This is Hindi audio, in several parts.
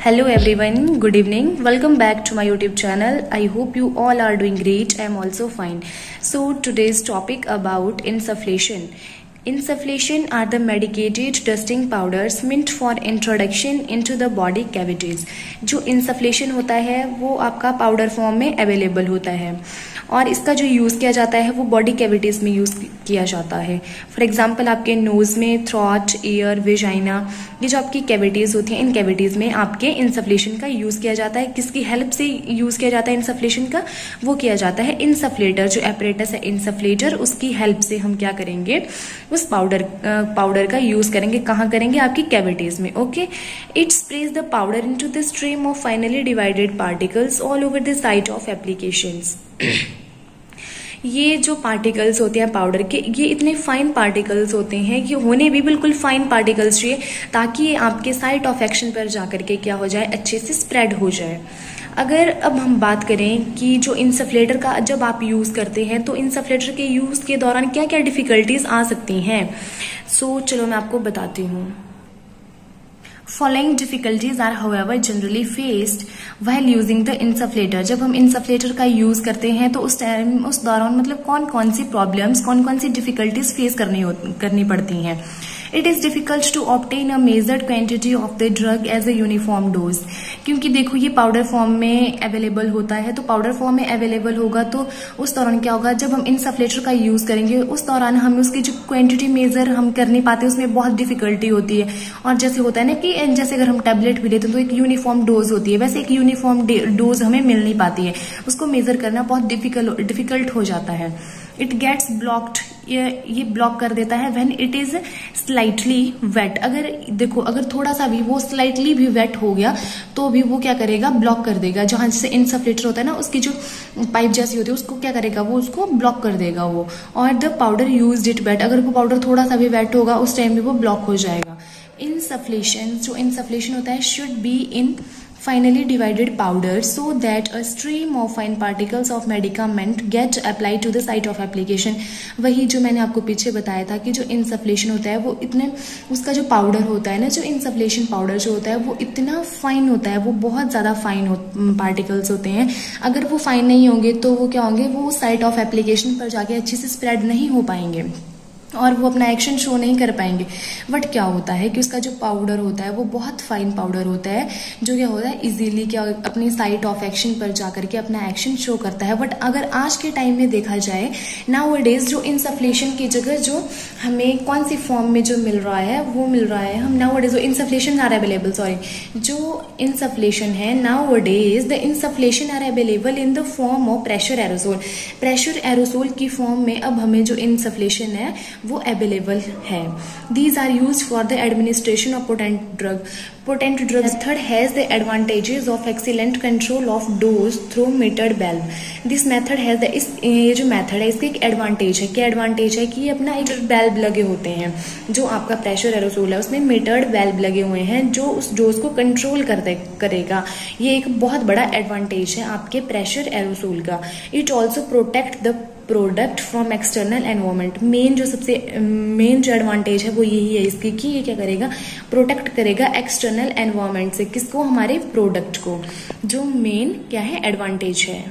Hello everyone, good evening. Welcome back to my YouTube channel. I hope you all are doing great. I am also fine. So today's topic about insufflation. Insufflation are the medicated dusting powders meant for introduction into the body cavities. जो insufflation होता है वो आपका पाउडर फॉर्म में अवेलेबल होता है और इसका जो यूज़ किया जाता है वो बॉडी कैविटीज़ में यूज़ किया जाता है. फॉर एग्जांपल आपके नोज़ में, थ्रॉट, ईयर, वेजाइना, ये जो आपकी कैविटीज़ होती हैं इन कैविटीज़ में आपके इंसफ्लेशन का यूज़ किया जाता है. किसकी हेल्प से यूज़ किया जाता है इंसफ्लेशन का? वो किया जाता है इंसफ्लेटर. जो एपरेटस है इंसफ्लेटर, उसकी हेल्प से हम क्या करेंगे, उस पाउडर का यूज़ करेंगे. कहाँ करेंगे? आपकी कैविटीज़ में. Okay. It sprays the powder into the stream of finally divided particles all over the site of applications. ये जो पार्टिकल्स होते हैं पाउडर के, ये इतने फाइन पार्टिकल्स होते हैं, ये होने भी बिल्कुल फाइन पार्टिकल्स चाहिए ताकि ये आपके साइट ऑफ एक्शन पर जाकर के क्या हो जाए, अच्छे से स्प्रेड हो जाए. अगर अब हम बात करें कि जो इंसफ्लेटर का जब आप यूज़ करते हैं तो इंसफ्लेटर के यूज़ के दौरान क्या क्या डिफ़िकल्टीज आ सकती हैं. सो चलो मैं आपको बताती हूँ. Following difficulties are however generally faced while using the insufflator. जब हम इंसफ्लेटर का यूज करते हैं तो उस दौरान मतलब कौन कौन सी प्रॉब्लम्स, कौन कौन सी डिफिकल्टीज फेस करनी पड़ती हैं. It is difficult to obtain a measured quantity of the drug as a uniform dose. क्योंकि देखो ये पाउडर फॉर्म में अवेलेबल होता है, तो पाउडर फॉर्म में अवेलेबल होगा तो उस दौरान क्या होगा, जब हम इंसफ्लेटर का यूज करेंगे उस दौरान हम उसकी जो क्वांटिटी मेजर हम कर नहीं पाते, उसमें बहुत डिफिकल्टी होती है. और जैसे होता है ना कि जैसे अगर हम टैबलेट भी लेते हैं तो एक यूनिफॉर्म डोज होती है, वैसे एक यूनिफॉर्म डोज हमें मिल नहीं पाती है, उसको मेजर करना बहुत डिफिकल्ट हो जाता है. इट गेट्स ब्लॉक्ड, ये ब्लॉक कर देता है when it is slightly wet. अगर देखो अगर थोड़ा सा भी वो स्लाइटली भी वेट हो गया तो भी वो क्या करेगा, ब्लॉक कर देगा. जहां से इंसफ्लेटर होता है ना, उसकी जो पाइप जैसी होती है उसको क्या करेगा, वो उसको ब्लॉक कर देगा वो. और the powder used it wet, अगर वो पाउडर थोड़ा सा भी वेट होगा उस टाइम भी वो ब्लॉक हो जाएगा. इंसफ्लेशन, जो इंसफ्लेशन होता है, should be in finally divided powder so that a stream of fine particles of medicament get applied to the site of application. वही जो मैंने आपको पीछे बताया था कि जो इंसफ्लेशन होता है वो इतने, उसका जो पाउडर होता है ना, जो इंसफ्लेशन पाउडर जो होता है वो इतना फाइन होता है, वो बहुत ज़्यादा फाइन पार्टिकल्स होते हैं. अगर वो फाइन नहीं होंगे तो वो क्या होंगे, वो साइट ऑफ एप्लीकेशन पर जाके अच्छे से स्प्रेड नहीं हो पाएंगे और वो अपना एक्शन शो नहीं कर पाएंगे. बट क्या होता है कि उसका जो पाउडर होता है वो बहुत फाइन पाउडर होता है, जो क्या होता है इजीली क्या अपनी साइट ऑफ एक्शन पर जाकर के अपना एक्शन शो करता है. बट अगर आज के टाइम में देखा जाए, नाउअडेज जो इंसफ्लेशन की जगह जो हमें कौन सी फॉर्म में जो मिल रहा है वो मिल रहा है, हम नाउअडेज जो इंसफ्लेशन आर अवेलेबल, जो इंसफ्लेशन है nowadays, the insufflation are available in the form of pressure aerosol. Pressure aerosol की फॉर्म में अब हमें जो इंसफ्लेशन है वो अवेलेबल है. These are use for the administration of potent drug. Potent drug method has the advantages of excellent control of dose through metered valve. This method has the, ये जो मेथड है इसके एक एडवांटेज है. क्या एडवांटेज है कि अपना एक वेल्व लगे होते हैं, जो आपका प्रेशर एरोसोल है उसमें मीटर्ड वेल्व लगे हुए हैं जो उस डोज को कंट्रोल करेगा. ये एक बहुत बड़ा एडवांटेज है आपके प्रेशर एरोसोल का. It also protect the product from external environment. Main जो एडवांटेज है वो यही है इसकी कि ये क्या करेगा, प्रोटेक्ट करेगा एक्सटर्नल एनवायरमेंट से. किसको? हमारे प्रोडक्ट को. जो मेन क्या है एडवांटेज है.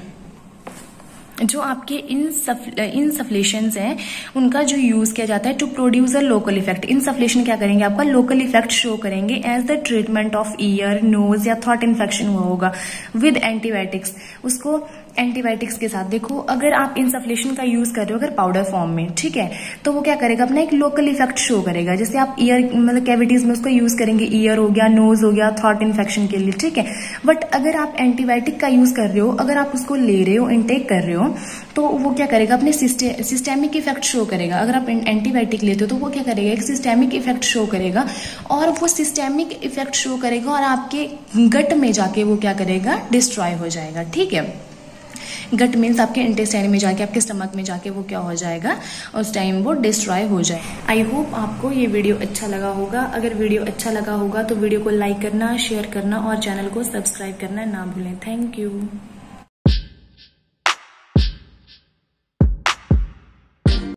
जो आपके इंसफ्लेशंस हैं उनका जो यूज किया जाता है to produce a local effect. Insufflation क्या करेंगे, आपका लोकल इफेक्ट शो करेंगे as the treatment of ear, nose या थ्रॉट इन्फेक्शन हुआ होगा विद एंटीबायोटिक्स. उसको एंटीबायोटिक्स के साथ, देखो अगर आप इंसफ्लेशन का यूज कर रहे हो अगर पाउडर फॉर्म में, ठीक है, तो वो क्या करेगा, अपना एक लोकल इफेक्ट शो करेगा. जैसे आप ईयर मतलब कैविटीज में उसको यूज करेंगे, ईयर हो गया, नोज हो गया, थ्रॉट इन्फेक्शन के लिए, ठीक है. बट अगर आप एंटीबायोटिक का यूज कर रहे हो, अगर आप उसको ले रहे हो, इनटेक कर रहे हो, तो वो क्या करेगा, अपने सिस्टेमिक इफेक्ट शो करेगा. अगर आप एंटीबायोटिक लेते हो तो वो क्या करेगा, एक सिस्टेमिक इफेक्ट शो करेगा और वो सिस्टेमिक इफेक्ट शो करेगा और आपके गट में जाके वो क्या करेगा, डिस्ट्रॉय हो जाएगा. ठीक है, गट मीन्स आपके इंटेस्टाइन में जाके, आपके स्टमक में जाके वो क्या हो जाएगा, उस टाइम वो डिस्ट्रॉय हो जाए. आई होप आपको ये वीडियो अच्छा लगा होगा. अगर वीडियो अच्छा लगा होगा तो वीडियो को लाइक करना, शेयर करना और चैनल को सब्सक्राइब करना ना भूलें. Thank you.